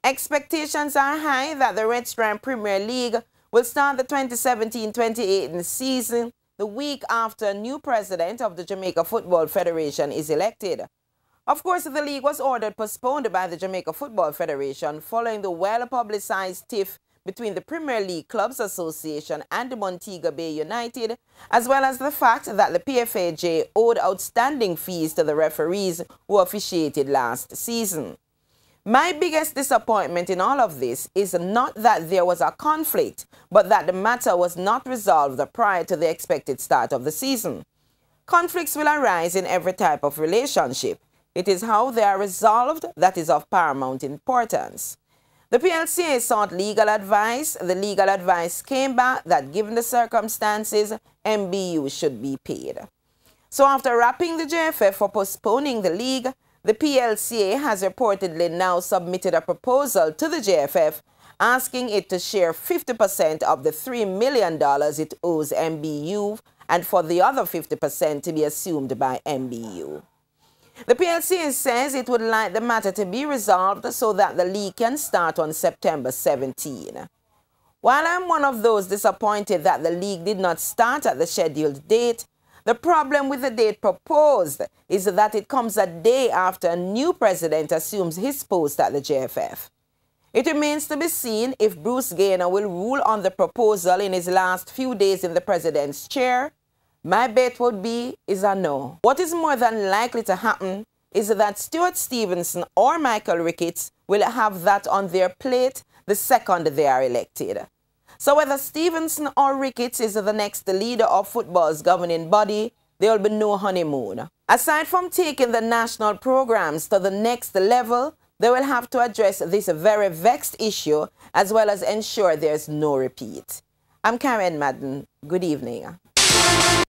Expectations are high that the Red Strand Premier League will start the 2017-2018 season the week after a new president of the Jamaica Football Federation is elected. Of course, the league was ordered postponed by the Jamaica Football Federation following the well-publicized tiff between the Premier League Clubs Association and the Montego Bay United, as well as the fact that the TVJ owed outstanding fees to the referees who officiated last season. My biggest disappointment in all of this is not that there was a conflict, but that the matter was not resolved prior to the expected start of the season. Conflicts will arise in every type of relationship. It is how they are resolved that is of paramount importance. The PLCA sought legal advice. The legal advice came back that given the circumstances, MBU should be paid. So after rapping the JFF for postponing the league, the PLCA has reportedly now submitted a proposal to the JFF asking it to share 50% of the $3 million it owes MBU and for the other 50% to be assumed by MBU. The PLCA says it would like the matter to be resolved so that the league can start on September 17. While I'm one of those disappointed that the league did not start at the scheduled date, the problem with the date proposed is that it comes a day after a new president assumes his post at the JFF. It remains to be seen if Bruce Gaynor will rule on the proposal in his last few days in the president's chair. My bet would be is a no. What is more than likely to happen is that Stuart Stevenson or Michael Ricketts will have that on their plate the second they are elected. So whether Stevenson or Ricketts is the next leader of football's governing body, there will be no honeymoon. Aside from taking the national programs to the next level, they will have to address this very vexed issue as well as ensure there's no repeat. I'm Karen Madden. Good evening.